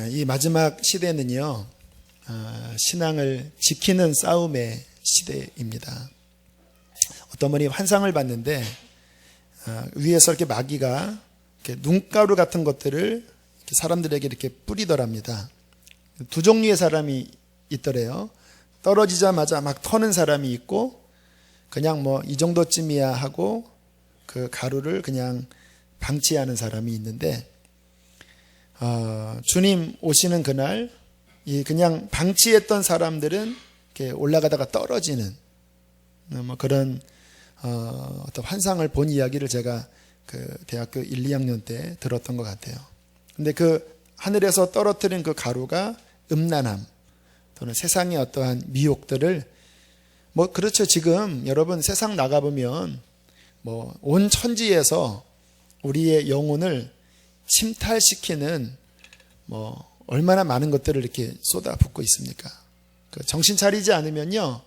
이 마지막 시대는요, 신앙을 지키는 싸움의 시대입니다. 어떤 분이 환상을 봤는데, 위에서 이렇게 마귀가 이렇게 눈가루 같은 것들을 이렇게 사람들에게 이렇게 뿌리더랍니다. 두 종류의 사람이 있더래요. 떨어지자마자 막 터는 사람이 있고, 그냥 뭐 이 정도쯤이야 하고 그 가루를 그냥 방치하는 사람이 있는데, 주님 오시는 그날 이 그냥 방치했던 사람들은 이렇게 올라가다가 떨어지는 뭐 그런 어떤 환상을 본 이야기를 제가 그 대학교 1, 2학년 때 들었던 것 같아요. 근데 그 하늘에서 떨어뜨린 그 가루가 음란함 또는 세상의 어떠한 미혹들을 뭐 그렇죠. 지금 여러분 세상 나가보면 뭐 온 천지에서 우리의 영혼을 침탈시키는 뭐 얼마나 많은 것들을 이렇게 쏟아붓고 있습니까? 정신 차리지 않으면요,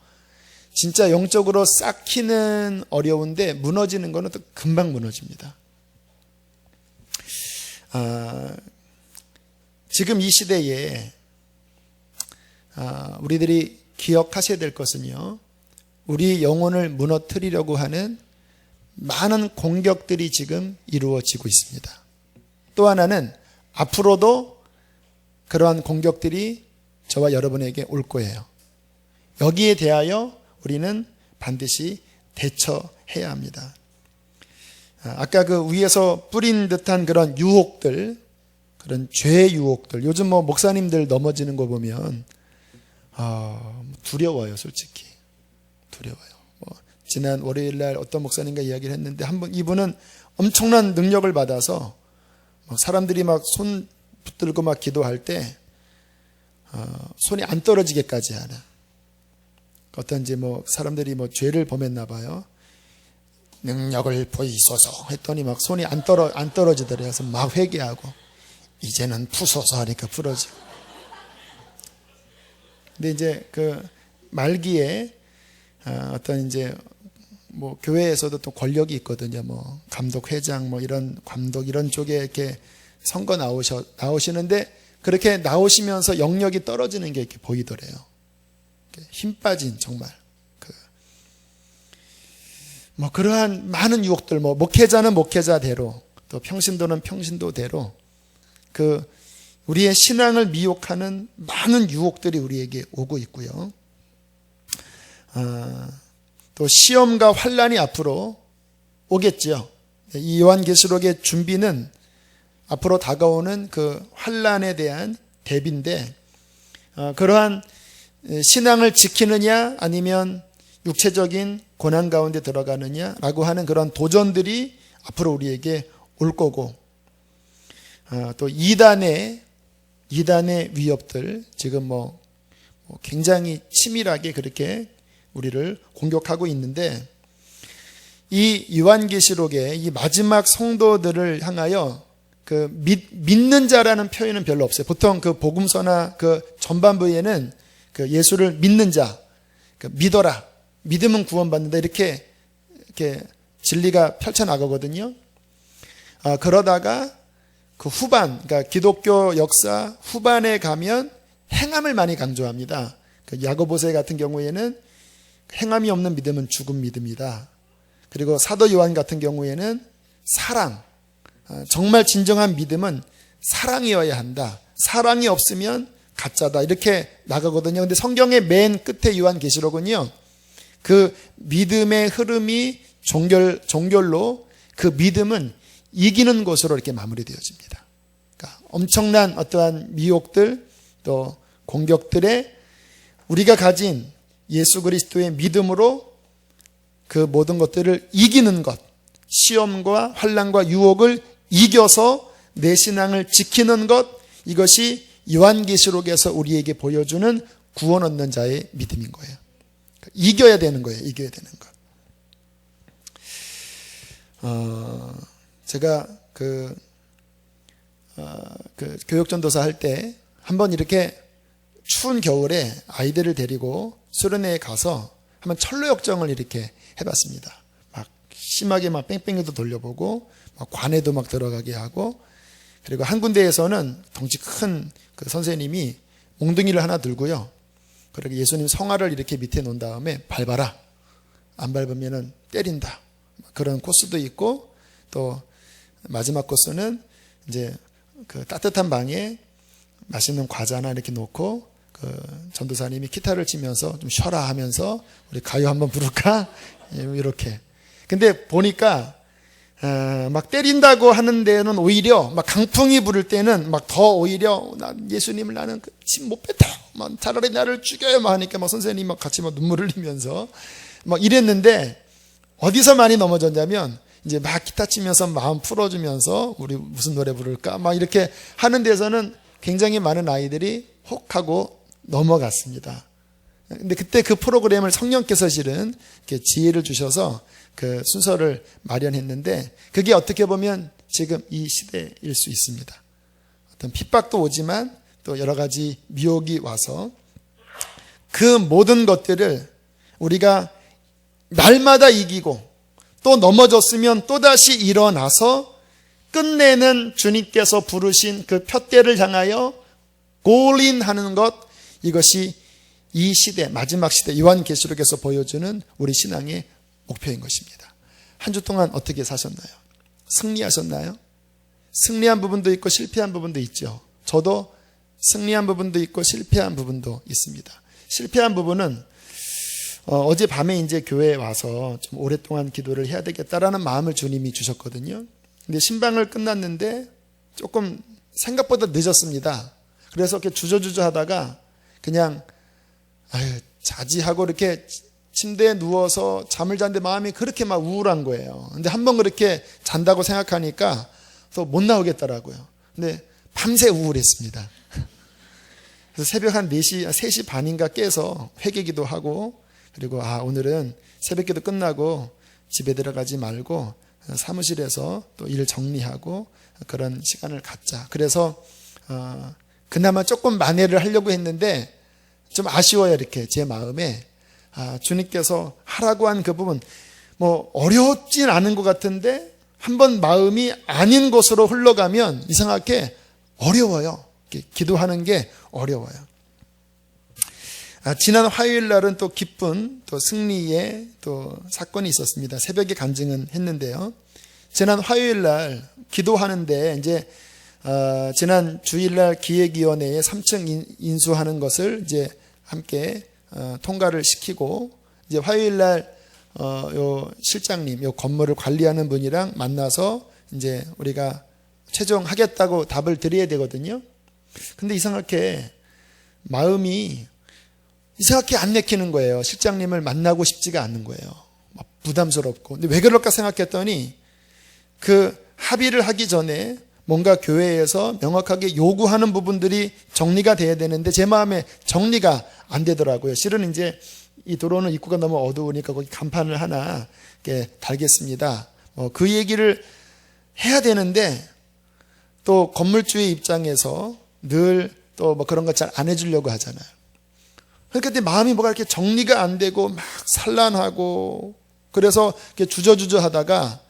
진짜 영적으로 쌓기는 어려운데 무너지는 거는 또 금방 무너집니다. 지금 이 시대에 우리들이 기억하셔야 될 것은요, 우리 영혼을 무너뜨리려고 하는 많은 공격들이 지금 이루어지고 있습니다. 또 하나는 앞으로도 그러한 공격들이 저와 여러분에게 올 거예요. 여기에 대하여 우리는 반드시 대처해야 합니다. 아까 그 위에서 뿌린 듯한 그런 유혹들, 그런 죄의 유혹들, 요즘 뭐 목사님들 넘어지는 거 보면 두려워요. 솔직히 두려워요. 지난 월요일 날 어떤 목사님과 이야기를 했는데 이분은 엄청난 능력을 받아서 사람들이 막 손 붙들고 막 기도할 때 손이 안 떨어지게까지 하는, 어떤지 뭐 사람들이 뭐 죄를 범했나 봐요. 능력을 보이소서 했더니 막 손이 안 떨어지더래요. 그래서 막 회개하고 이제는 푸소서 하니까 풀어지고. 근데 이제 그 말기에 어떤 이제 뭐 교회에서도 또 권력이 있거든요. 뭐 감독, 회장, 뭐 이런 감독 이런 쪽에 이렇게 선거 나오시는데 그렇게 나오시면서 영역이 떨어지는 게 이렇게 보이더래요. 힘 빠진 정말 뭐 그러한 많은 유혹들, 뭐 목회자는 목회자대로 또 평신도는 평신도대로 그 우리의 신앙을 미혹하는 많은 유혹들이 우리에게 오고 있고요. 또 시험과 환란이 앞으로 오겠죠. 이 요한계시록의 준비는 앞으로 다가오는 그 환란에 대한 대비인데, 그러한 신앙을 지키느냐 아니면 육체적인 고난 가운데 들어가느냐라고 하는 그런 도전들이 앞으로 우리에게 올 거고, 또 이단의 위협들 지금 뭐 굉장히 치밀하게 그렇게 우리를 공격하고 있는데, 이 요한계시록의 이 마지막 성도들을 향하여 그 믿는 자라는 표현은 별로 없어요. 보통 그 복음서나 그 전반부에는 그 예수를 믿는 자, 그 믿어라, 믿으면 구원받는다 이렇게 진리가 펼쳐나가거든요. 그러다가 그 후반, 그러니까 기독교 역사 후반에 가면 행함을 많이 강조합니다. 그 야고보서 같은 경우에는 행함이 없는 믿음은 죽은 믿음이다. 그리고 사도 요한 같은 경우에는 사랑, 정말 진정한 믿음은 사랑이어야 한다. 사랑이 없으면 가짜다. 이렇게 나가거든요. 근데 성경의 맨 끝에 요한계시록은요, 그 믿음의 흐름이 종결로 그 믿음은 이기는 것으로 이렇게 마무리되어집니다. 그러니까 엄청난 어떠한 미혹들 또 공격들에 우리가 가진 예수 그리스도의 믿음으로 그 모든 것들을 이기는 것, 시험과 환난과 유혹을 이겨서 내 신앙을 지키는 것, 이것이 요한계시록에서 우리에게 보여주는 구원 얻는 자의 믿음인 거예요. 이겨야 되는 거예요. 이겨야 되는 것. 제가 그 교육전도사 할 때 한번 이렇게 추운 겨울에 아이들을 데리고 수련회에 가서 한번 철로 역정을 이렇게 해봤습니다. 막 심하게 막 뺑뺑이도 돌려보고 막 관에도 막 들어가게 하고, 그리고 한 군데에서는 덩치 큰 그 선생님이 몽둥이를 하나 들고요. 그렇게 예수님 성화를 이렇게 밑에 놓은 다음에 밟아라. 안 밟으면은 때린다. 그런 코스도 있고, 또 마지막 코스는 이제 그 따뜻한 방에 맛있는 과자나 이렇게 놓고 그 전도사님이 기타를 치면서 좀 쉬어라 하면서 우리 가요 한번 부를까? 이렇게. 근데 보니까 막 때린다고 하는 데는 오히려 막 강풍이 부를 때는 막 더 오히려 예수님을 나는 침 못 뱉어. 막 차라리 나를 죽여요. 막 하니까 막 선생님이 막 같이 막 눈물을 흘리면서 막 이랬는데 어디서 많이 넘어졌냐면 이제 막 기타 치면서 마음 풀어주면서 우리 무슨 노래 부를까? 막 이렇게 하는 데서는 굉장히 많은 아이들이 혹하고 넘어갔습니다. 근데 그때 그 프로그램을 성령께서 실은 이렇게 지혜를 주셔서 그 순서를 마련했는데 그게 어떻게 보면 지금 이 시대일 수 있습니다. 어떤 핍박도 오지만 또 여러 가지 미혹이 와서 그 모든 것들을 우리가 날마다 이기고 또 넘어졌으면 또다시 일어나서 끝내는 주님께서 부르신 그 푯대를 향하여 골인하는 것, 이것이 이 시대, 마지막 시대 요한계시록에서 보여주는 우리 신앙의 목표인 것입니다. 한 주 동안 어떻게 사셨나요? 승리하셨나요? 승리한 부분도 있고 실패한 부분도 있죠. 저도 승리한 부분도 있고 실패한 부분도 있습니다. 실패한 부분은 어제 밤에 이제 교회에 와서 좀 오랫동안 기도를 해야 되겠다라는 마음을 주님이 주셨거든요. 근데 신방을 끝났는데 조금 생각보다 늦었습니다. 그래서 이렇게 주저주저 하다가 그냥 자지하고 이렇게 침대에 누워서 잠을 잤는데 마음이 그렇게 막 우울한 거예요. 근데 한번 그렇게 잔다고 생각하니까 또 못 나오겠더라고요. 근데 밤새 우울했습니다. 그래서 새벽 한 4시, 3시 반인가 깨서 회개기도 하고, 그리고 오늘은 새벽기도 끝나고 집에 들어가지 말고 사무실에서 또 일 정리하고 그런 시간을 갖자. 그래서 그나마 조금 만회를 하려고 했는데 좀 아쉬워요. 이렇게 제 마음에 주님께서 하라고 한 그 부분 뭐 어렵진 않은 것 같은데 한번 마음이 아닌 곳으로 흘러가면 이상하게 어려워요. 기도하는 게 어려워요. 지난 화요일 날은 또 기쁜 또 승리의 또 사건이 있었습니다. 새벽에 간증은 했는데요. 지난 화요일 날 기도하는데 이제 지난 주일날 기획위원회에 3층 인수하는 것을 이제 함께 통과를 시키고 이제 화요일 날 요 실장님, 요 건물을 관리하는 분이랑 만나서 이제 우리가 최종 하겠다고 답을 드려야 되거든요. 근데 이상하게 마음이 이상하게 안 내키는 거예요. 실장님을 만나고 싶지가 않는 거예요. 막 부담스럽고. 근데 왜 그럴까 생각했더니 그 합의를 하기 전에 뭔가 교회에서 명확하게 요구하는 부분들이 정리가 돼야 되는데 제 마음에 정리가 안 되더라고요. 실은 이제 이 도로는 입구가 너무 어두우니까 거기 간판을 하나 이렇게 달겠습니다. 그 얘기를 해야 되는데 또 건물주의 입장에서 늘 또 뭐 그런 거 잘 안 해주려고 하잖아요. 그러니까 내 마음이 뭐가 이렇게 정리가 안 되고 막 산란하고 그래서 이렇게 주저주저 하다가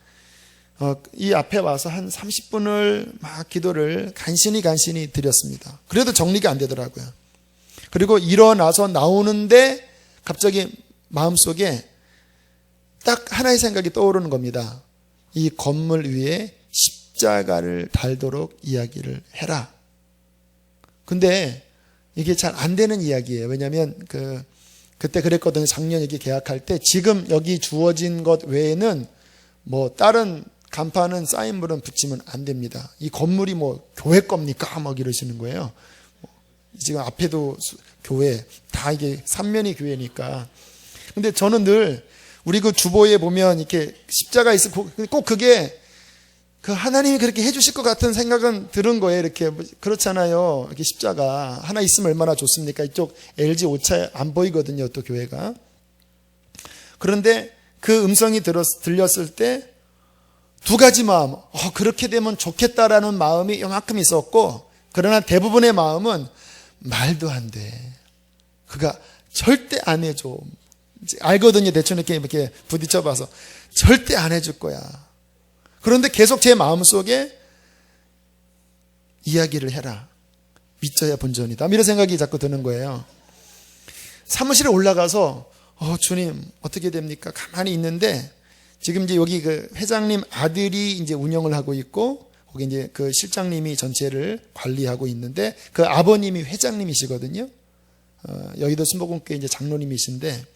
이 앞에 와서 한 30분을 막 기도를 간신히 드렸습니다. 그래도 정리가 안 되더라고요. 그리고 일어나서 나오는데 갑자기 마음속에 딱 하나의 생각이 떠오르는 겁니다. 이 건물 위에 십자가를 달도록 이야기를 해라. 근데 이게 잘 안 되는 이야기예요. 왜냐하면 그때 그랬거든요. 작년 여기 계약할 때 지금 여기 주어진 것 외에는 뭐 다른 간판은 사인물은 붙이면 안 됩니다. 이 건물이 뭐 교회 겁니까? 막 이러시는 거예요. 지금 앞에도 교회 다 이게 3면이 교회니까. 근데 저는 늘 우리 그 주보에 보면 이렇게 십자가 있고 꼭 그게 그 하나님이 그렇게 해주실 것 같은 생각은 들은 거예요. 이렇게 그렇잖아요. 이렇게 십자가 하나 있으면 얼마나 좋습니까? 이쪽 LG 오차에 안 보이거든요. 또 교회가. 그런데 그 음성이 들렸을 때 두 가지 마음. 그렇게 되면 좋겠다라는 마음이 요만큼 있었고, 그러나 대부분의 마음은 말도 안 돼. 그가 절대 안 해줘. 알거든요. 대충 이렇게 부딪혀봐서 절대 안 해줄 거야. 그런데 계속 제 마음속에 이야기를 해라. 믿져야 본전이다. 이런 생각이 자꾸 드는 거예요. 사무실에 올라가서 주님 어떻게 됩니까? 가만히 있는데 지금 이제 여기 그 회장님 아들이 이제 운영을 하고 있고 거기 이제 그 실장님이 전체를 관리하고 있는데 그 아버님이 회장님이시거든요. 여기도 순복음교회 이제 장로님이신데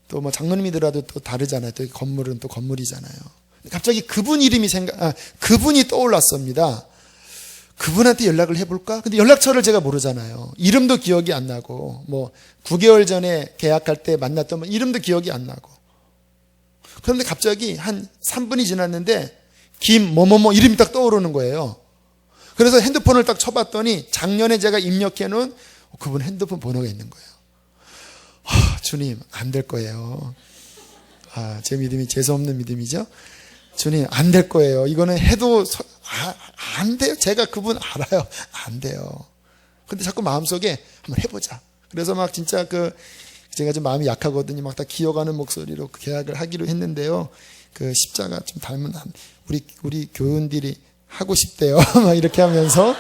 또 뭐 장로님이더라도 또 다르잖아요. 또 건물은 또 건물이잖아요. 갑자기 그분 이름이 그분이 떠올랐습니다. 그분한테 연락을 해볼까? 근데 연락처를 제가 모르잖아요. 이름도 기억이 안 나고, 뭐, 9개월 전에 계약할 때 만났던 분 이름도 기억이 안 나고. 그런데 갑자기 한 3분이 지났는데, 김뭐뭐뭐 이름이 딱 떠오르는 거예요. 그래서 핸드폰을 딱 쳐봤더니, 작년에 제가 입력해 놓은 그분 핸드폰 번호가 있는 거예요. 주님, 안 될 거예요. 제 믿음이 재수없는 믿음이죠? 주님, 안 될 거예요. 이거는 해도, 안 돼요. 제가 그분 알아요. 안 돼요. 근데 자꾸 마음속에 한번 해보자. 그래서 막 진짜 제가 좀 마음이 약하거든요. 막 다 기어가는 목소리로 계약을 하기로 했는데요. 그 십자가 좀 닮은 우리 교인들이 하고 싶대요. 막 이렇게 하면서.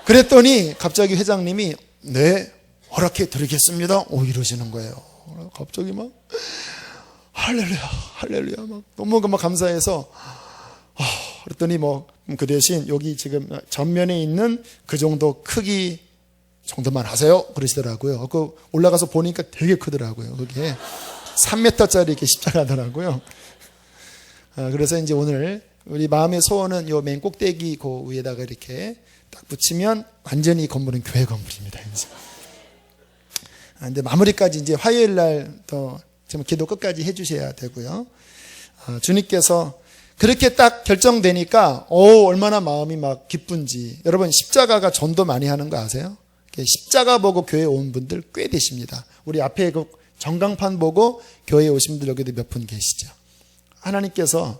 그랬더니 갑자기 회장님이, 네, 허락해 드리겠습니다. 이러시는 거예요. 갑자기 막, 할렐루야, 할렐루야. 막 너무 막 감사해서, 그랬더니 그 대신 여기 지금 전면에 있는 그 정도 크기 정도만 하세요. 그러시더라고요. 올라가서 보니까 되게 크더라고요. 그게 3m짜리 이렇게 십자가더라고요. 그래서 이제 오늘 우리 마음의 소원은 요 맨 꼭대기 그 위에다가 이렇게 딱 붙이면 완전히 이 건물은 교회 건물입니다. 이제. 근데 마무리까지 이제 화요일 날 또 지금 기도 끝까지 해주셔야 되고요. 주님께서 그렇게 딱 결정되니까 얼마나 마음이 막 기쁜지. 여러분 십자가가 전도 많이 하는 거 아세요? 십자가 보고 교회에 온 분들 꽤 되십니다. 우리 앞에 그 전광판 보고 교회에 오신 분들 여기도 몇 분 계시죠. 하나님께서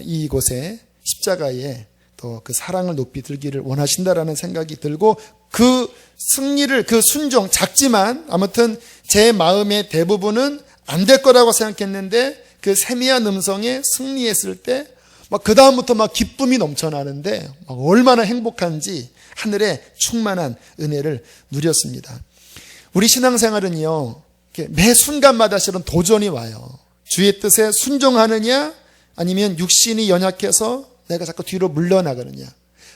이곳에 십자가에 또 그 사랑을 높이 들기를 원하신다라는 생각이 들고 그 승리를 그 순종 작지만 아무튼 제 마음의 대부분은 안 될 거라고 생각했는데 그 세미한 음성에 승리했을 때 막 그 다음부터 막 기쁨이 넘쳐나는데 막 얼마나 행복한지 하늘의 충만한 은혜를 누렸습니다. 우리 신앙생활은요 매 순간마다 실은 도전이 와요. 주의 뜻에 순종하느냐 아니면 육신이 연약해서 내가 자꾸 뒤로 물러나가느냐.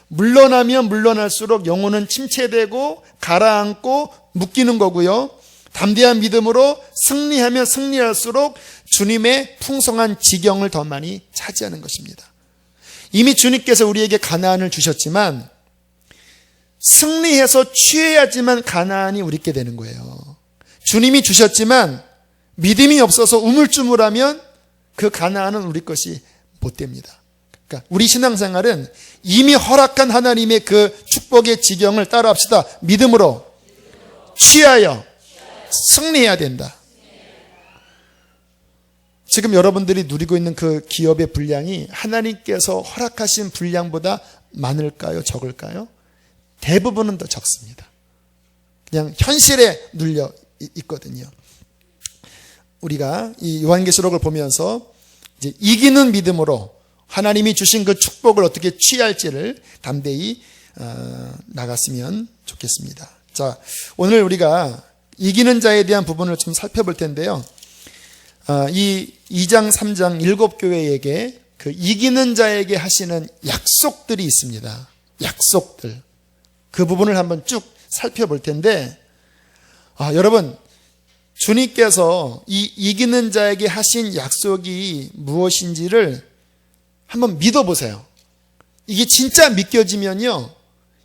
물러나면 물러날수록 영혼은 침체되고 가라앉고 묶이는 거고요. 담대한 믿음으로 승리하면 승리할수록 주님의 풍성한 지경을 더 많이 차지하는 것입니다. 이미 주님께서 우리에게 가나안을 주셨지만 승리해서 취해야지만 가나안이 우리께 되는 거예요. 주님이 주셨지만 믿음이 없어서 우물쭈물하면 그 가나안은 우리 것이 못 됩니다. 그러니까 우리 신앙생활은 이미 허락한 하나님의 그 축복의 지경을 따라합시다. 믿음으로 취하여 승리해야 된다. 지금 여러분들이 누리고 있는 그 기업의 분량이 하나님께서 허락하신 분량보다 많을까요? 적을까요? 대부분은 더 적습니다. 그냥 현실에 눌려 있거든요. 우리가 이 요한계시록을 보면서 이제 이기는 믿음으로 하나님이 주신 그 축복을 어떻게 취할지를 담대히 나갔으면 좋겠습니다. 자, 오늘 우리가 이기는 자에 대한 부분을 좀 살펴볼 텐데요. 이 2장, 3장 7교회에게 그 이기는 자에게 하시는 약속들이 있습니다. 약속들. 그 부분을 한번 쭉 살펴볼 텐데, 여러분, 주님께서 이 이기는 자에게 하신 약속이 무엇인지를 한번 믿어보세요. 이게 진짜 믿겨지면요,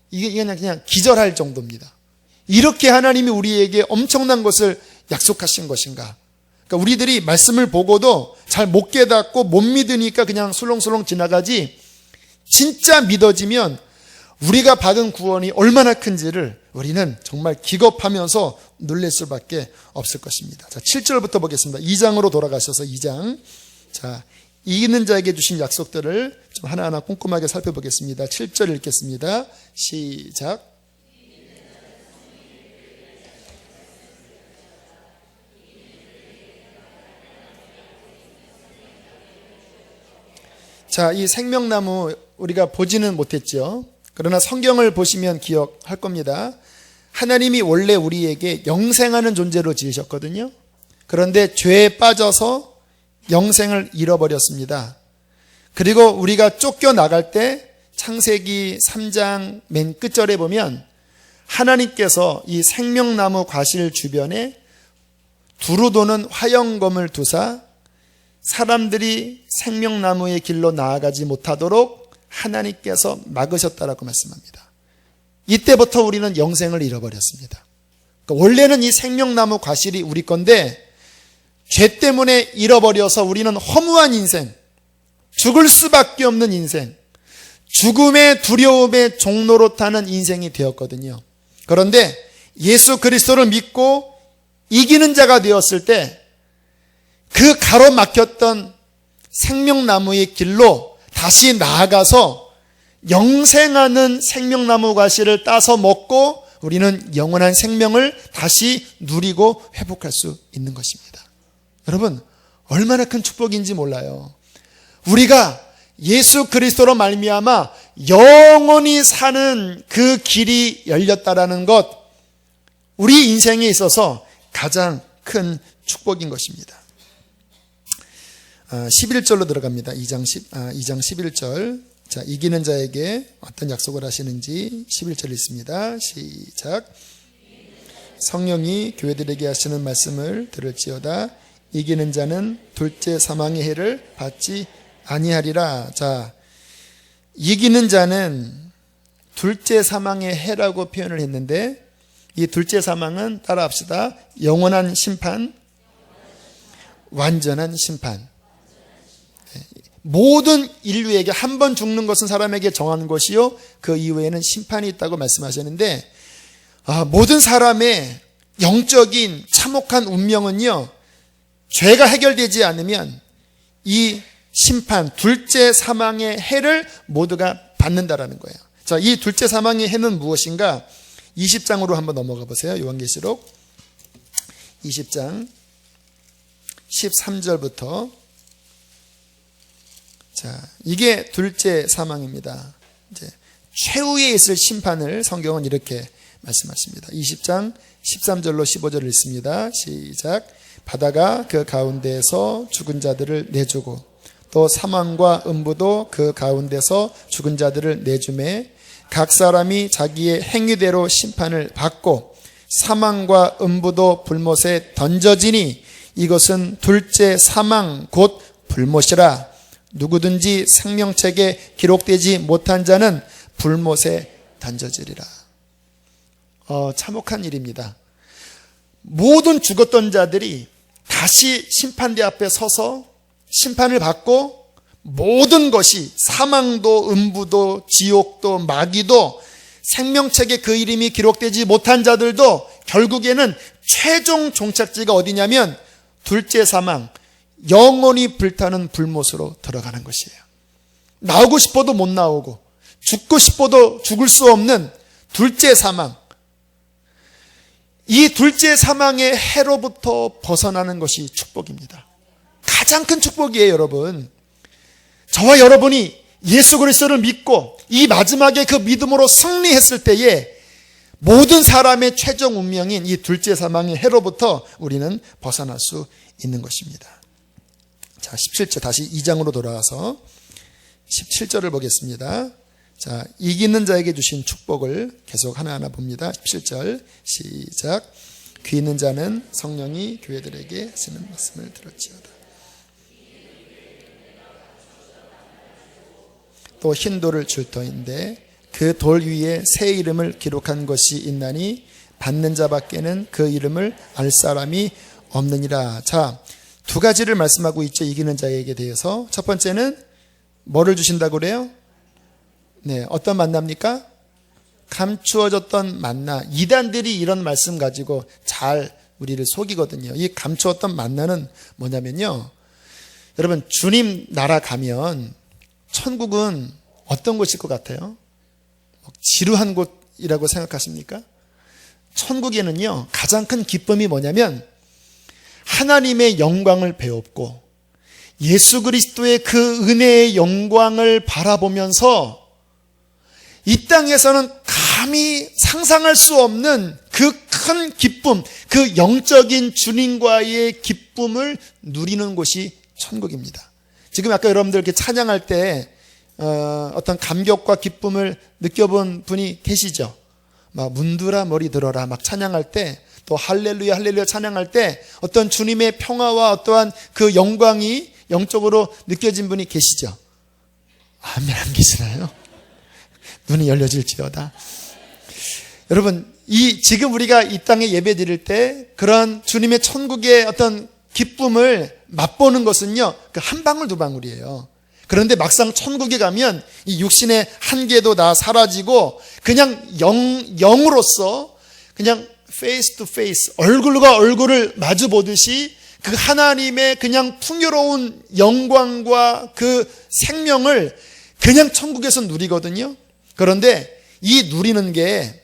이게 그냥 기절할 정도입니다. 이렇게 하나님이 우리에게 엄청난 것을 약속하신 것인가? 그러니까 우리들이 말씀을 보고도 잘 못 깨닫고 못 믿으니까 그냥 술렁술렁 지나가지, 진짜 믿어지면 우리가 받은 구원이 얼마나 큰지를 우리는 정말 기겁하면서 놀랄 수밖에 없을 것입니다. 자, 7절부터 보겠습니다. 2장으로 돌아가셔서 2장. 자, 이기는 자에게 주신 약속들을 좀 하나하나 꼼꼼하게 살펴보겠습니다. 7절 읽겠습니다. 시작. 자, 이 생명나무 우리가 보지는 못했죠. 그러나 성경을 보시면 기억할 겁니다. 하나님이 원래 우리에게 영생하는 존재로 지으셨거든요. 그런데 죄에 빠져서 영생을 잃어버렸습니다. 그리고 우리가 쫓겨나갈 때 창세기 3장 맨 끝절에 보면 하나님께서 이 생명나무 과실 주변에 두루 도는 화영검을 두사 사람들이 생명나무의 길로 나아가지 못하도록 하나님께서 막으셨다라고 말씀합니다. 이때부터 우리는 영생을 잃어버렸습니다. 그러니까 원래는 이 생명나무 과실이 우리 건데 죄 때문에 잃어버려서 우리는 허무한 인생, 죽을 수밖에 없는 인생, 죽음의 두려움의 종로로 타는 인생이 되었거든요. 그런데 예수 그리스도를 믿고 이기는 자가 되었을 때 그 가로막혔던 생명나무의 길로 다시 나아가서 영생하는 생명나무 과실을 따서 먹고 우리는 영원한 생명을 다시 누리고 회복할 수 있는 것입니다. 여러분, 얼마나 큰 축복인지 몰라요. 우리가 예수 그리스도로 말미암아 영원히 사는 그 길이 열렸다라는 것, 우리 인생에 있어서 가장 큰 축복인 것입니다. 11절로 들어갑니다. 2장 11절. 자, 이기는 자에게 어떤 약속을 하시는지 11절 있습니다. 시작. 성령이 교회들에게 하시는 말씀을 들을지어다. 이기는 자는 둘째 사망의 해를 받지 아니하리라. 자, 이기는 자는 둘째 사망의 해라고 표현을 했는데 이 둘째 사망은 따라합시다. 영원한 심판, 완전한 심판. 모든 인류에게 한 번 죽는 것은 사람에게 정한 것이요 그 이후에는 심판이 있다고 말씀하셨는데 모든 사람의 영적인 참혹한 운명은요, 죄가 해결되지 않으면 이 심판, 둘째 사망의 해를 모두가 받는다라는 거예요. 자, 이 둘째 사망의 해는 무엇인가? 20장으로 한번 넘어가 보세요. 요한계시록 20장 13절부터. 자, 이게 둘째 사망입니다. 이제 최후에 있을 심판을 성경은 이렇게 말씀하십니다. 20장 13절로 15절을 읽습니다. 시작. 바다가 그 가운데에서 죽은 자들을 내주고 또 사망과 음부도 그 가운데서 죽은 자들을 내주매 각 사람이 자기의 행위대로 심판을 받고 사망과 음부도 불못에 던져지니 이것은 둘째 사망 곧 불못이라. 누구든지 생명책에 기록되지 못한 자는 불못에 던져지리라. 참혹한 일입니다. 모든 죽었던 자들이 다시 심판대 앞에 서서 심판을 받고 모든 것이 사망도 음부도 지옥도 마귀도 생명책에 그 이름이 기록되지 못한 자들도 결국에는 최종 종착지가 어디냐면 둘째 사망, 영원히 불타는 불못으로 들어가는 것이에요. 나오고 싶어도 못 나오고 죽고 싶어도 죽을 수 없는 둘째 사망. 이 둘째 사망의 해로부터 벗어나는 것이 축복입니다. 가장 큰 축복이에요, 여러분. 저와 여러분이 예수 그리스도를 믿고 이 마지막에 그 믿음으로 승리했을 때에 모든 사람의 최종 운명인 이 둘째 사망의 해로부터 우리는 벗어날 수 있는 것입니다. 자, 17절 다시 2장으로 돌아와서 17절을 보겠습니다. 자, 이기는 자에게 주신 축복을 계속 하나하나 봅니다. 17절 시작. 귀 있는 자는 성령이 교회들에게 하시는 말씀을 들을지어다. 또 흰 돌을 줄 터인데 그 돌 위에 새 이름을 기록한 것이 있나니 받는 자밖에는 그 이름을 알 사람이 없느니라. 자, 두 가지를 말씀하고 있죠. 이기는 자에게 대해서. 첫 번째는 뭐를 주신다고 그래요? 네, 어떤 만납니까? 감추어졌던 만나. 이단들이 이런 말씀 가지고 잘 우리를 속이거든요. 이 감추었던 만나는 뭐냐면요, 여러분, 주님 나라 가면 천국은 어떤 곳일 것 같아요? 지루한 곳이라고 생각하십니까? 천국에는요, 가장 큰 기쁨이 뭐냐면 하나님의 영광을 배웠고 예수 그리스도의 그 은혜의 영광을 바라보면서 이 땅에서는 감히 상상할 수 없는 그 큰 기쁨, 그 영적인 주님과의 기쁨을 누리는 곳이 천국입니다. 지금 아까 여러분들 이렇게 찬양할 때 어떤 감격과 기쁨을 느껴본 분이 계시죠? 막 문드라 머리 들어라 막 찬양할 때, 또 할렐루야 할렐루야 찬양할 때 어떤 주님의 평화와 어떠한 그 영광이 영적으로 느껴진 분이 계시죠? 아멘 안 계시나요? 눈이 열려질지어다. 여러분, 지금 우리가 이 땅에 예배 드릴 때 그런 주님의 천국의 어떤 기쁨을 맛보는 것은요, 그 한 방울 두 방울이에요. 그런데 막상 천국에 가면 이 육신의 한계도 다 사라지고 그냥 영으로서 그냥 face to face, 얼굴과 얼굴을 마주 보듯이 그 하나님의 그냥 풍요로운 영광과 그 생명을 그냥 천국에서 누리거든요. 그런데 이 누리는 게,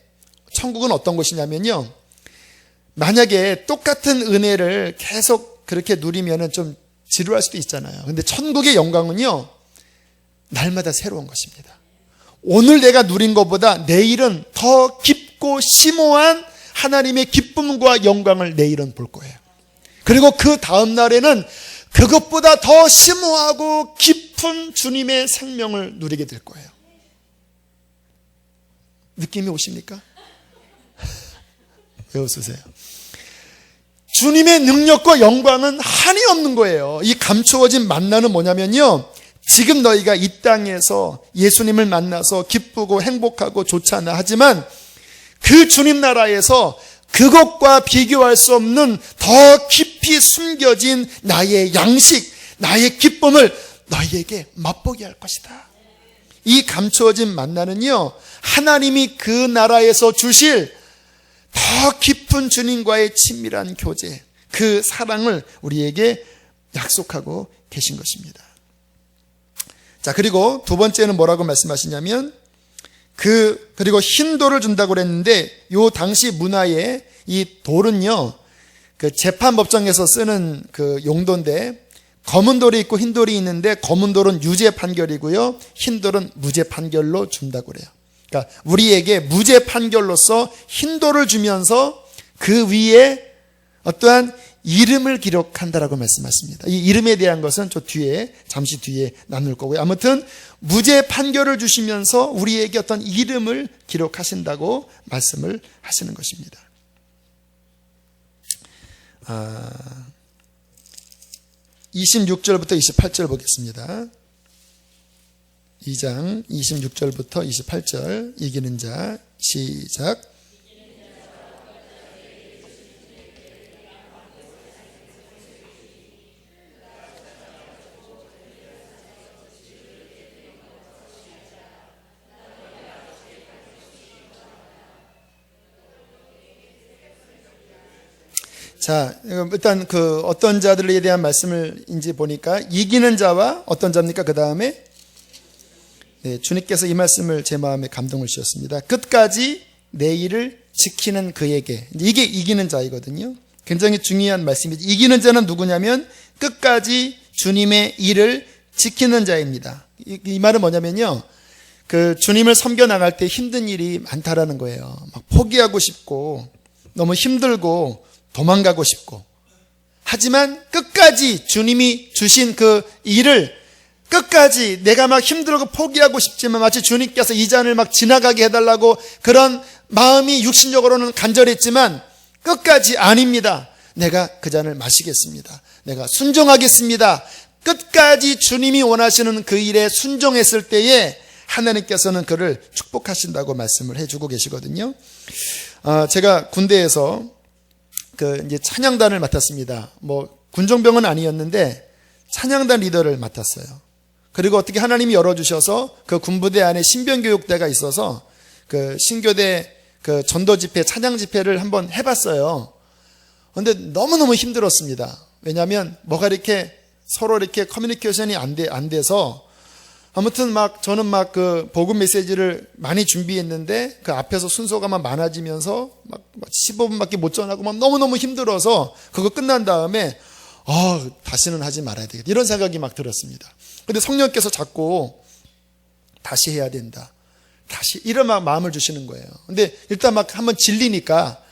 천국은 어떤 곳이냐면요, 만약에 똑같은 은혜를 계속 그렇게 누리면은 좀 지루할 수도 있잖아요. 근데 천국의 영광은요, 날마다 새로운 것입니다. 오늘 내가 누린 것보다 내일은 더 깊고 심오한 하나님의 기쁨과 영광을 내일은 볼 거예요. 그리고 그 다음 날에는 그것보다 더 심오하고 깊은 주님의 생명을 누리게 될 거예요. 느낌이 오십니까? 왜 웃으세요? 주님의 능력과 영광은 한이 없는 거예요. 이 감추어진 만나는 뭐냐면요, 지금 너희가 이 땅에서 예수님을 만나서 기쁘고 행복하고 좋지 않아 하지만 그 주님 나라에서 그것과 비교할 수 없는 더 깊이 숨겨진 나의 양식, 나의 기쁨을 너희에게 맛보게 할 것이다. 이 감추어진 만나는요, 하나님이 그 나라에서 주실 더 깊은 주님과의 친밀한 교제, 그 사랑을 우리에게 약속하고 계신 것입니다. 자, 그리고 두 번째는 뭐라고 말씀하시냐면, 그리고 흰 돌을 준다고 그랬는데, 요 당시 문화에 이 돌은요, 그 재판법정에서 쓰는 그 용도인데, 검은 돌이 있고 흰 돌이 있는데, 검은 돌은 유죄 판결이고요, 흰 돌은 무죄 판결로 준다고 그래요. 그러니까 우리에게 무죄 판결로서 흰 돌을 주면서 그 위에 어떠한 이름을 기록한다라고 말씀하십니다. 이 이름에 대한 것은 저 뒤에, 잠시 뒤에 나눌 거고요. 아무튼 무죄 판결을 주시면서 우리에게 어떤 이름을 기록하신다고 말씀을 하시는 것입니다. 26절부터 28절 보겠습니다. 2장 26절부터 28절, 이기는 자, 시작. 자, 일단 그 어떤 자들에 대한 말씀을 이제 보니까 이기는 자와 어떤 자입니까? 그 다음에 주님께서 이 말씀을 제 마음에 감동을 주셨습니다. 끝까지 내 일을 지키는 그에게. 이게 이기는 자이거든요. 굉장히 중요한 말씀이죠. 이기는 자는 누구냐면 끝까지 주님의 일을 지키는 자입니다. 이 말은 뭐냐면요, 그 주님을 섬겨 나갈 때 힘든 일이 많다라는 거예요. 막 포기하고 싶고 너무 힘들고 도망가고 싶고, 하지만 끝까지 주님이 주신 그 일을 끝까지 내가 막 힘들고 포기하고 싶지만 마치 주님께서 이 잔을 막 지나가게 해달라고 그런 마음이 육신적으로는 간절했지만 끝까지 아닙니다. 내가 그 잔을 마시겠습니다. 내가 순종하겠습니다. 끝까지 주님이 원하시는 그 일에 순종했을 때에 하나님께서는 그를 축복하신다고 말씀을 해주고 계시거든요. 제가 군대에서 이제 찬양단을 맡았습니다. 뭐 군종병은 아니었는데 찬양단 리더를 맡았어요. 그리고 어떻게 하나님이 열어주셔서 그 군부대 안에 신병교육대가 있어서 그 신교대 그 전도 집회, 찬양 집회를 한번 해봤어요. 그런데 너무너무 힘들었습니다. 왜냐하면 뭐가 이렇게 서로 이렇게 커뮤니케이션이 안 돼서, 아무튼 막 저는 막 그 복음 메시지를 많이 준비했는데 그 앞에서 순서가 막 많아지면서 막 15분밖에 못 전하고 막 너무너무 힘들어서 그거 끝난 다음에 다시는 하지 말아야 되겠다. 이런 생각이 막 들었습니다. 근데 성령께서 자꾸 다시 해야 된다. 다시 이런 마음을 주시는 거예요. 근데 일단 막 한번 질리니까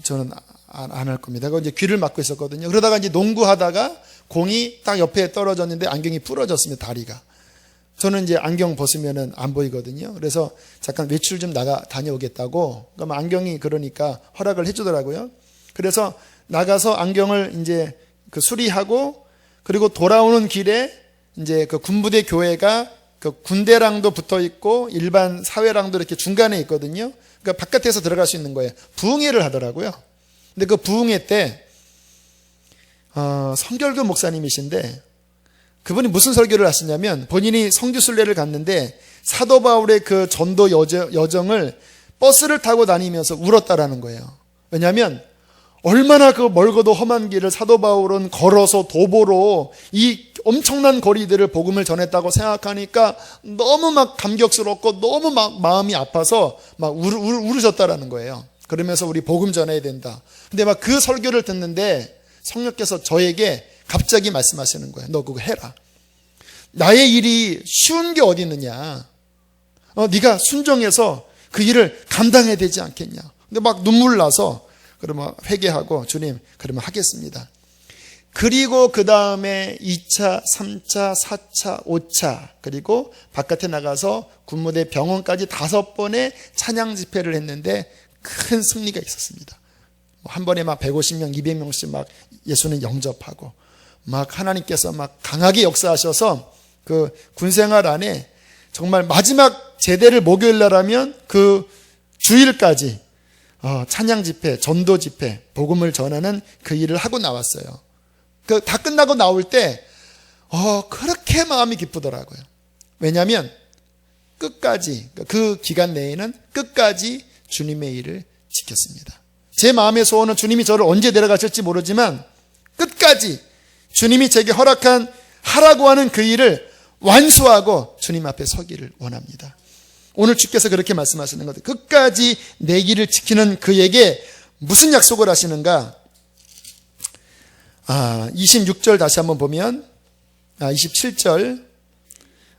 저는 안 할 겁니다. 그리고 이제 귀를 막고 있었거든요. 그러다가 이제 농구하다가 공이 딱 옆에 떨어졌는데 안경이 부러졌습니다. 다리가. 저는 이제 안경 벗으면은 안 보이거든요. 그래서 잠깐 외출 좀 다녀오겠다고. 그럼 안경이 그러니까 허락을 해주더라고요. 그래서 나가서 안경을 이제 그 수리하고, 그리고 돌아오는 길에 이제 그 군부대 교회가 그 군대랑도 붙어 있고 일반 사회랑도 이렇게 중간에 있거든요. 그러니까 바깥에서 들어갈 수 있는 거예요. 부흥회를 하더라고요. 근데 그 부흥회 때 성결교 목사님이신데, 그분이 무슨 설교를 하시냐면, 본인이 성지순례를 갔는데 사도 바울의 그 전도 여정을 버스를 타고 다니면서 울었다라는 거예요. 왜냐하면 얼마나 그 멀고도 험한 길을 사도 바울은 걸어서 도보로 이 엄청난 거리들을 복음을 전했다고 생각하니까 너무 막 감격스럽고 너무 막 마음이 아파서 막 울으셨다라는 거예요. 그러면서 우리 복음 전해야 된다. 근데 막 그 설교를 듣는데 성령께서 저에게 갑자기 말씀하시는 거예요. 너 그거 해라. 나의 일이 쉬운 게 어디 있느냐. 네가 순종해서 그 일을 감당해야 되지 않겠냐. 근데 막 눈물 나서 그러면 회개하고, 주님 그러면 하겠습니다. 그리고 그 다음에 2차, 3차, 4차, 5차, 그리고 바깥에 나가서 군무대 병원까지 5번의 찬양 집회를 했는데 큰 승리가 있었습니다. 한 번에 막 150명, 200명씩 막 예수는 영접하고, 막 하나님께서 막 강하게 역사하셔서 그 군생활 안에 정말 마지막 제대를 목요일 날 하면 그 주일까지 찬양 집회, 전도 집회, 복음을 전하는 그 일을 하고 나왔어요. 그 다 끝나고 나올 때 그렇게 마음이 기쁘더라고요. 왜냐하면 끝까지, 그 기간 내에는 끝까지 주님의 일을 지켰습니다. 제 마음의 소원은 주님이 저를 언제 데려가실지 모르지만 끝까지 주님이 제게 하라고 하는 그 일을 완수하고 주님 앞에 서기를 원합니다. 오늘 주께서 그렇게 말씀하시는 것, 끝까지 내 길을 지키는 그에게 무슨 약속을 하시는가? 26절 다시 한번 보면, 27절,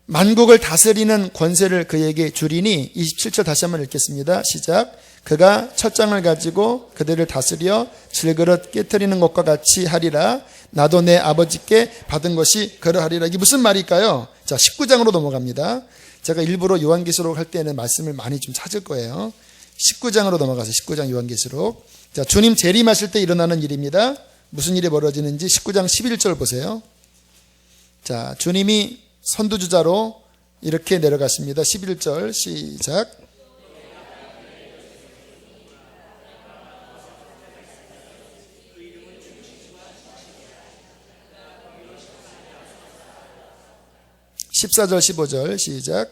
만국을 다스리는 권세를 그에게 주리니, 27절 다시 한번 읽겠습니다. 시작. 그가 첫 장을 가지고 그들을 다스려 질그릇 깨트리는 것과 같이 하리라. 나도 내 아버지께 받은 것이 그러하리라. 이게 무슨 말일까요? 자, 19장으로 넘어갑니다. 제가 일부러 요한계시록 할 때는 말씀을 많이 좀 찾을 거예요. 19장으로 넘어가서 19장 요한계시록. 자, 주님 재림하실 때 일어나는 일입니다. 무슨 일이 벌어지는지 19장 11절 보세요. 자, 주님이 선두주자로 이렇게 내려가십니다. 11절 시작. (14절) (15절) 시작.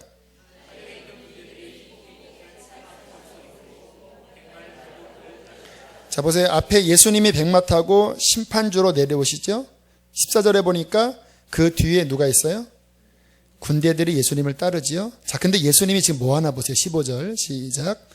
자, 보세요. 앞에 예수님이 백마 타고 심판주로 내려오시죠. 14절에 보니까 그 뒤에 누가 있어요? 군대들이 예수님을 따르지요. 자, 근데 예수님이 지금 뭐 하나 보세요. 15절 시작.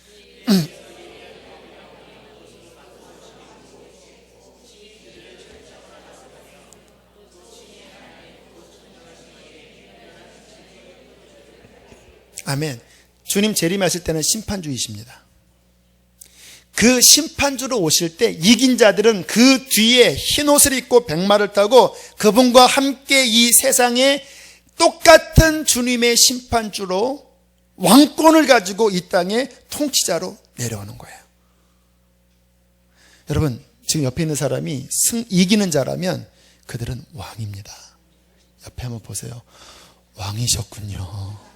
아멘. 주님 재림하실 때는 심판주이십니다. 그 심판주로 오실 때 이긴 자들은 그 뒤에 흰 옷을 입고 백마를 타고 그분과 함께 이 세상에 똑같은 주님의 심판주로 왕권을 가지고 이 땅에 통치자로 내려오는 거예요. 여러분, 지금 옆에 있는 사람이 이기는 자라면 그들은 왕입니다. 옆에 한번 보세요. 왕이셨군요.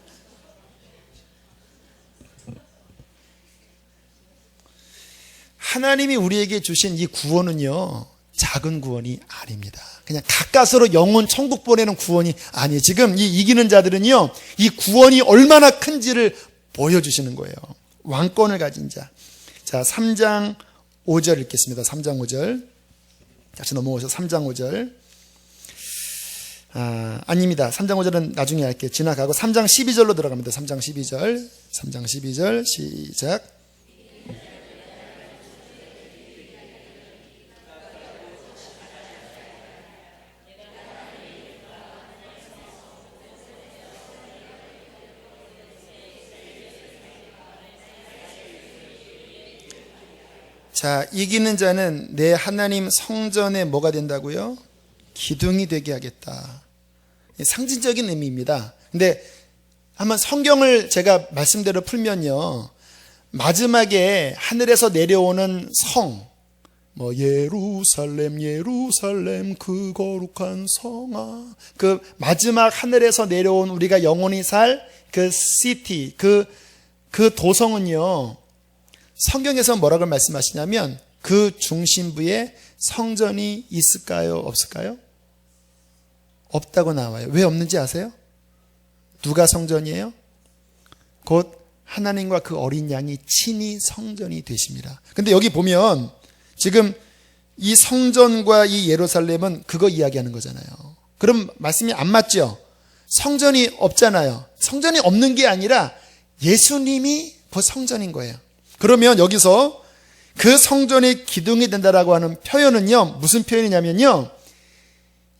하나님이 우리에게 주신 이 구원은요, 작은 구원이 아닙니다. 그냥 가까스로 영혼 천국 보내는 구원이 아니에요. 지금 이 이기는 자들은요, 이 구원이 얼마나 큰지를 보여주시는 거예요. 왕권을 가진 자. 자, 3장 5절 읽겠습니다. 3장 5절. 다시 넘어오셔서 3장 5절. 아닙니다. 3장 5절은 나중에 할게요. 지나가고 3장 12절로 들어갑니다. 3장 12절. 3장 12절 시작. 자, 이기는 자는 내 하나님 성전에 뭐가 된다고요? 기둥이 되게 하겠다. 상징적인 의미입니다. 근데 한번 성경을 제가 말씀대로 풀면요, 마지막에 하늘에서 내려오는 성, 뭐 예루살렘 예루살렘 그 거룩한 성아, 그 마지막 하늘에서 내려온 우리가 영원히 살 그 시티, 그 도성은요, 성경에서 뭐라고 말씀하시냐면 그 중심부에 성전이 있을까요? 없을까요? 없다고 나와요. 왜 없는지 아세요? 누가 성전이에요? 곧 하나님과 그 어린 양이 친히 성전이 되십니다. 근데 여기 보면 지금 이 성전과 이 예루살렘은 그거 이야기하는 거잖아요. 그럼 말씀이 안 맞죠? 성전이 없잖아요. 성전이 없는 게 아니라 예수님이 그 성전인 거예요. 그러면 여기서 그 성전의 기둥이 된다라고 하는 표현은요, 무슨 표현이냐면요,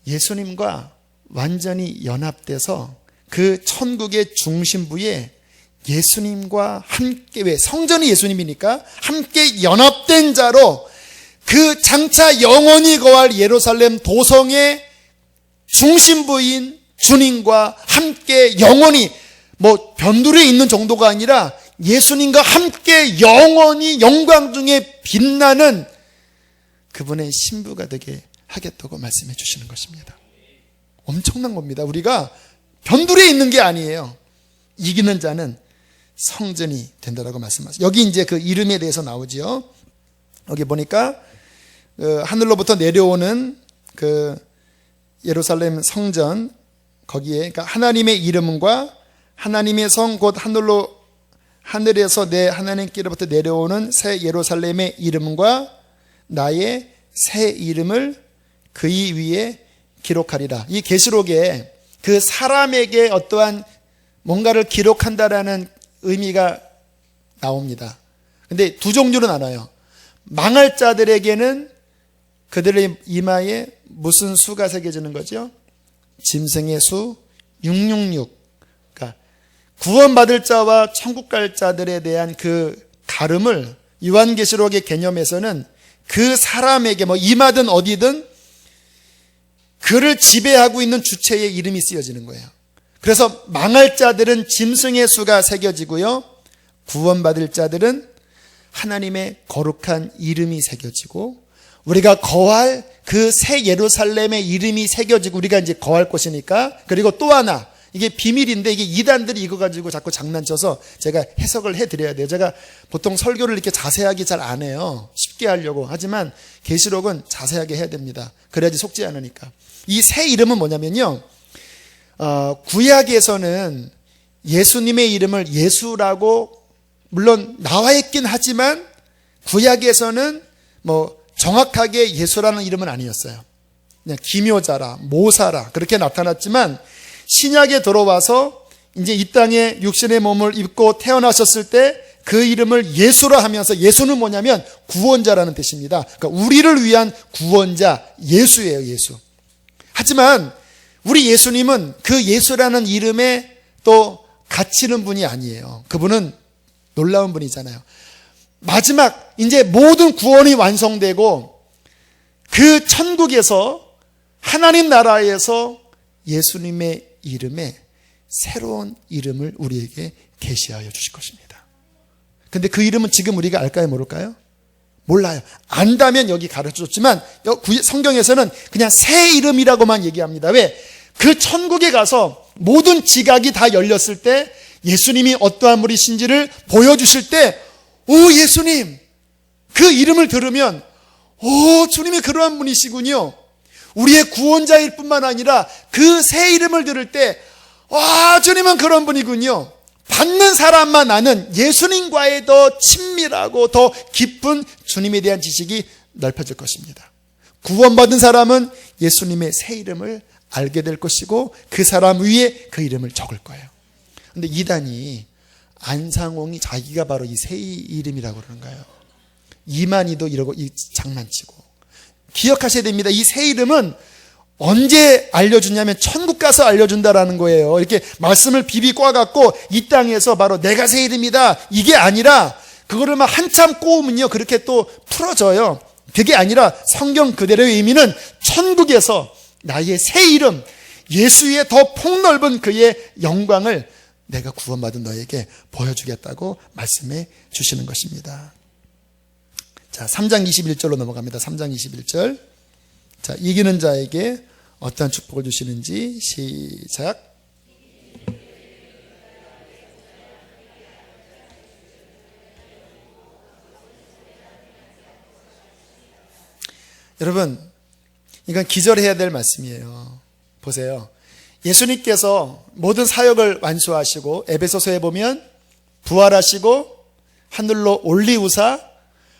예수님과 완전히 연합돼서 그 천국의 중심부에 예수님과 함께, 왜? 성전이 예수님이니까 함께 연합된 자로 그 장차 영원히 거할 예루살렘 도성의 중심부인 주님과 함께 영원히, 뭐 변두리에 있는 정도가 아니라 예수님과 함께 영원히 영광 중에 빛나는 그분의 신부가 되게 하겠다고 말씀해 주시는 것입니다. 엄청난 겁니다. 우리가 변두리에 있는 게 아니에요. 이기는 자는 성전이 된다라고 말씀하세요. 여기 이제 그 이름에 대해서 나오지요. 여기 보니까 하늘로부터 내려오는 그 예루살렘 성전, 거기에 그러니까 하나님의 이름과 하나님의 성 곧 하늘에서 내 하나님께로부터 내려오는 새 예루살렘의 이름과 나의 새 이름을 그의 위에 기록하리라. 이 계시록에 그 사람에게 어떠한 뭔가를 기록한다라는 의미가 나옵니다. 근데 두 종류로 나눠요. 망할 자들에게는 그들의 이마에 무슨 수가 새겨지는 거죠? 짐승의 수 666. 그러니까 구원받을 자와 천국 갈 자들에 대한 그 가름을 요한계시록의 개념에서는 그 사람에게 뭐 이마든 어디든 그를 지배하고 있는 주체의 이름이 쓰여지는 거예요. 그래서 망할 자들은 짐승의 수가 새겨지고요, 구원받을 자들은 하나님의 거룩한 이름이 새겨지고, 우리가 거할 그 새 예루살렘의 이름이 새겨지고, 우리가 이제 거할 곳이니까. 그리고 또 하나, 이게 비밀인데 이게 이단들이 이거 가지고 자꾸 장난쳐서 제가 해석을 해드려야 돼요. 제가 보통 설교를 이렇게 자세하게 잘 안 해요. 쉽게 하려고. 하지만 계시록은 자세하게 해야 됩니다. 그래야지 속지 않으니까. 이 새 이름은 뭐냐면요, 구약에서는 예수님의 이름을 예수라고 물론 나와 있긴 하지만 구약에서는 뭐 정확하게 예수라는 이름은 아니었어요. 그냥 기묘자라, 모사라 그렇게 나타났지만, 신약에 들어와서 이제 이 땅에 육신의 몸을 입고 태어나셨을 때 그 이름을 예수라 하면서, 예수는 뭐냐면 구원자라는 뜻입니다. 그러니까 우리를 위한 구원자 예수예요, 예수. 하지만 우리 예수님은 그 예수라는 이름에 또 갇히는 분이 아니에요. 그분은 놀라운 분이잖아요. 마지막 이제 모든 구원이 완성되고 그 천국에서, 하나님 나라에서 예수님의 이름에 새로운 이름을 우리에게 계시하여 주실 것입니다. 근데 그 이름은 지금 우리가 알까요, 모를까요? 몰라요. 안다면 여기 가르쳐줬지만 성경에서는 그냥 새 이름이라고만 얘기합니다. 왜? 그 천국에 가서 모든 지각이 다 열렸을 때 예수님이 어떠한 분이신지를 보여주실 때, 오, 예수님, 그 이름을 들으면, 오, 주님이 그러한 분이시군요. 우리의 구원자일 뿐만 아니라 그 새 이름을 들을 때, 와, 주님은 그런 분이군요. 받는 사람만 아는 예수님과의 더 친밀하고 더 깊은 주님에 대한 지식이 넓혀질 것입니다. 구원받은 사람은 예수님의 새 이름을 알게 될 것이고 그 사람 위에 그 이름을 적을 거예요. 근데 이단이, 안상홍이 자기가 바로 이 새 이름이라고 그러는 거예요. 이만희도 이러고 장난치고. 기억하셔야 됩니다. 이 새 이름은 언제 알려주냐면 천국 가서 알려준다라는 거예요. 이렇게 말씀을 비비 꽈갖고 이 땅에서 바로 내가 새 이름이다 이게 아니라, 그거를 막 한참 꼬우면요 그렇게 또 풀어져요. 그게 아니라 성경 그대로의 의미는 천국에서 나의 새 이름 예수의 더 폭넓은 그의 영광을 내가 구원받은 너에게 보여주겠다고 말씀해 주시는 것입니다. 자, 3장 21절로 넘어갑니다. 3장 21절. 자, 이기는 자에게 어떤 축복을 주시는지 시작. 여러분, 이건 기절해야 될 말씀이에요. 보세요. 예수님께서 모든 사역을 완수하시고 에베소서에 보면 부활하시고 하늘로 올리우사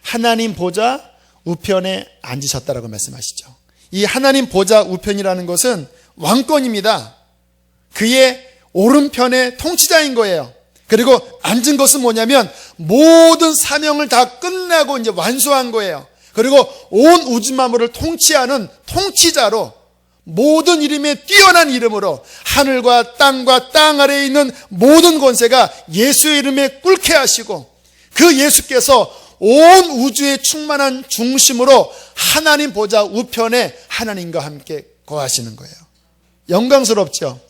하나님 보좌 우편에 앉으셨다라고 말씀하시죠. 이 하나님 보좌 우편이라는 것은 왕권입니다. 그의 오른편의 통치자인 거예요. 그리고 앉은 것은 뭐냐면 모든 사명을 다 끝나고 이제 완수한 거예요. 그리고 온 우주 만물을 통치하는 통치자로 모든 이름에 뛰어난 이름으로 하늘과 땅과 땅 아래에 있는 모든 권세가 예수의 이름에 꿇게 하시고 그 예수께서 온 우주에 충만한 중심으로 하나님 보좌 우편에 하나님과 함께 거하시는 거예요. 영광스럽죠?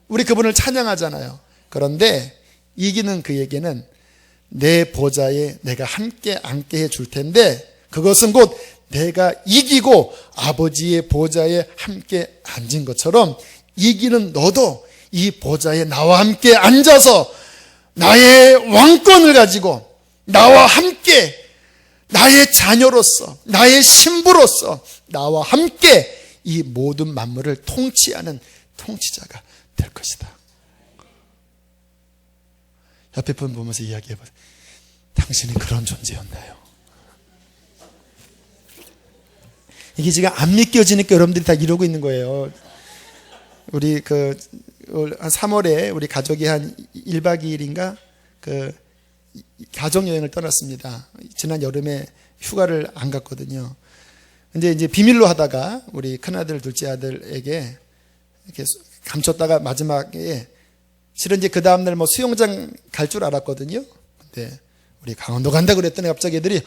우리 그분을 찬양하잖아요. 그런데 이기는 그에게는 내 보좌에 내가 함께 앉게 해줄 텐데 그것은 곧 내가 이기고 아버지의 보좌에 함께 앉은 것처럼 이기는 너도 이 보좌에 나와 함께 앉아서 나의 왕권을 가지고 나와 함께 나의 자녀로서 나의 신부로서 나와 함께 이 모든 만물을 통치하는 통치자가 될 것이다. 옆에 분 보면서 이야기해보세요. 당신이 그런 존재였나요? 이게 지금 안 믿겨지니까 여러분들이 다 이러고 있는 거예요. 우리 한 3월에 우리 가족이 한 1박 2일인가 가족여행을 떠났습니다. 지난 여름에 휴가를 안 갔거든요. 근데 이제 비밀로 하다가 우리 큰아들, 둘째 아들에게 이렇게 감췄다가 마지막에 실은 이제 그 다음날 뭐 수영장 갈 줄 알았거든요. 근데 우리 강원도 간다 그랬더니 갑자기 애들이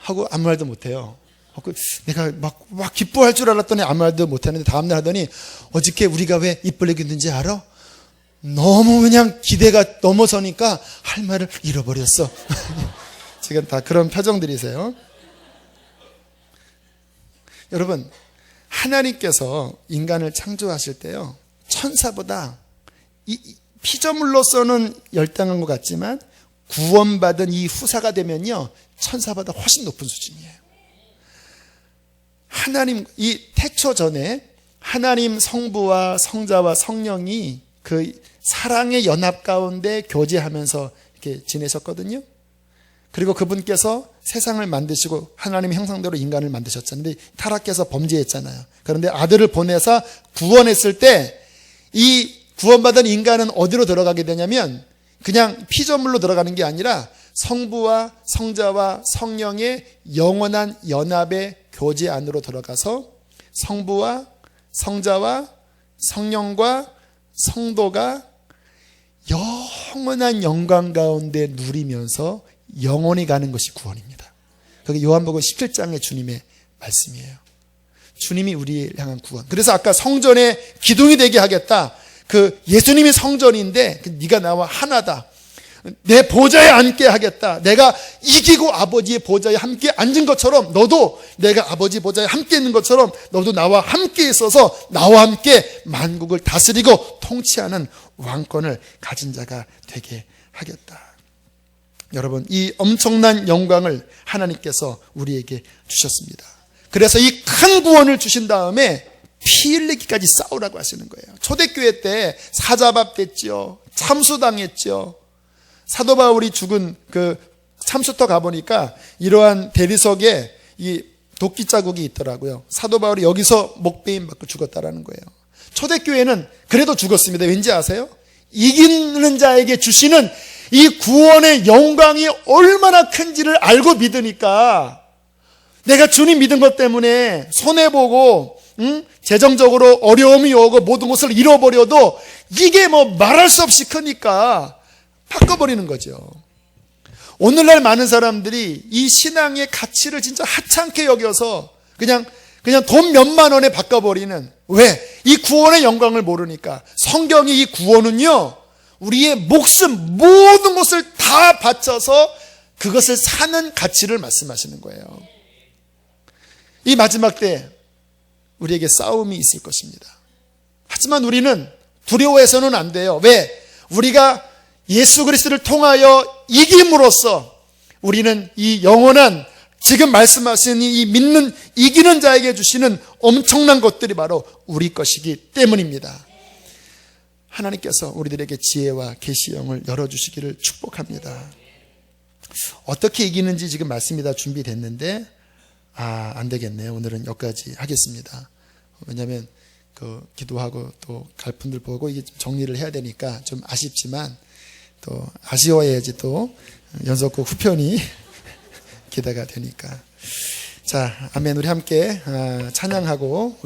하고 아무 말도 못해요. 내가 막 기뻐할 줄 알았더니 아무 말도 못하는데 다음날 하더니 어저께 우리가 왜 입 벌리고 있는지 알아? 너무 그냥 기대가 넘어서니까 할 말을 잃어버렸어. 지금 다 그런 표정들이세요. 여러분, 하나님께서 인간을 창조하실 때요, 천사보다 피조물로서는 열당한 것 같지만 구원받은 이 후사가 되면요 천사보다 훨씬 높은 수준이에요. 하나님, 이 태초 전에 하나님 성부와 성자와 성령이 그 사랑의 연합 가운데 교제하면서 이렇게 지내셨거든요. 그리고 그분께서 세상을 만드시고 하나님의 형상대로 인간을 만드셨잖아요. 타락해서 범죄했잖아요. 그런데 아들을 보내서 구원했을 때 이 구원받은 인간은 어디로 들어가게 되냐면 그냥 피조물로 들어가는 게 아니라 성부와 성자와 성령의 영원한 연합의 교제 안으로 들어가서 성부와 성자와 성령과 성도가 영원한 영광 가운데 누리면서 영원히 가는 것이 구원입니다. 그게 요한복음 17장의 주님의 말씀이에요. 주님이 우리를 향한 구원. 그래서 아까 성전의 기둥이 되게 하겠다. 그 예수님이 성전인데 네가 나와 하나다. 내 보좌에 앉게 하겠다. 내가 이기고 아버지의 보좌에 함께 앉은 것처럼 너도 내가 아버지 보좌에 함께 있는 것처럼 너도 나와 함께 있어서 나와 함께 만국을 다스리고 통치하는 왕권을 가진 자가 되게 하겠다. 여러분, 이 엄청난 영광을 하나님께서 우리에게 주셨습니다. 그래서 이 큰 구원을 주신 다음에 피 흘리기까지 싸우라고 하시는 거예요. 초대교회 때 사자밥 됐죠. 참수당했죠. 사도 바울이 죽은 그 참수터 가보니까 이러한 대리석에 이 도끼 자국이 있더라고요. 사도 바울이 여기서 목베임 받고 죽었다라는 거예요. 초대교회는 그래도 죽었습니다. 왠지 아세요? 이기는 자에게 주시는 이 구원의 영광이 얼마나 큰지를 알고 믿으니까 내가 주님 믿은 것 때문에 손해보고 재정적으로 어려움이 오고 모든 것을 잃어버려도 이게 뭐 말할 수 없이 크니까 바꿔버리는 거죠. 오늘날 많은 사람들이 이 신앙의 가치를 진짜 하찮게 여겨서 그냥 돈 몇만 원에 바꿔버리는, 왜? 이 구원의 영광을 모르니까. 성경이 이 구원은요, 우리의 목숨, 모든 것을 다 바쳐서 그것을 사는 가치를 말씀하시는 거예요. 이 마지막 때 우리에게 싸움이 있을 것입니다. 하지만 우리는 두려워해서는 안 돼요. 왜? 우리가 예수 그리스도를 통하여 이김으로써 우리는 이 영원한, 지금 말씀하신 이 믿는 이기는 자에게 주시는 엄청난 것들이 바로 우리 것이기 때문입니다. 하나님께서 우리들에게 지혜와 계시형을 열어주시기를 축복합니다. 어떻게 이기는지 지금 말씀이 다 준비됐는데 안 되겠네요. 오늘은 여기까지 하겠습니다. 왜냐하면 기도하고 또 갈 분들 보고 이게 좀 정리를 해야 되니까 좀 아쉽지만, 또 아쉬워야지 또 연속곡 후편이 기대가 되니까. 자, 아멘. 우리 함께 찬양하고,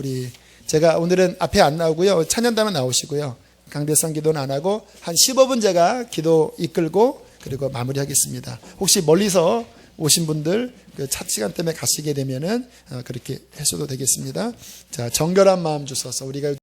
제가 오늘은 앞에 안 나오고요, 찬양단은 나오시고요, 강대상 기도는 안 하고 한 15분 제가 기도 이끌고 그리고 마무리하겠습니다. 혹시 멀리서 오신 분들 차 시간 때문에 가시게 되면은 그렇게 하셔도 되겠습니다. 자, 정결한 마음 주셔서 우리가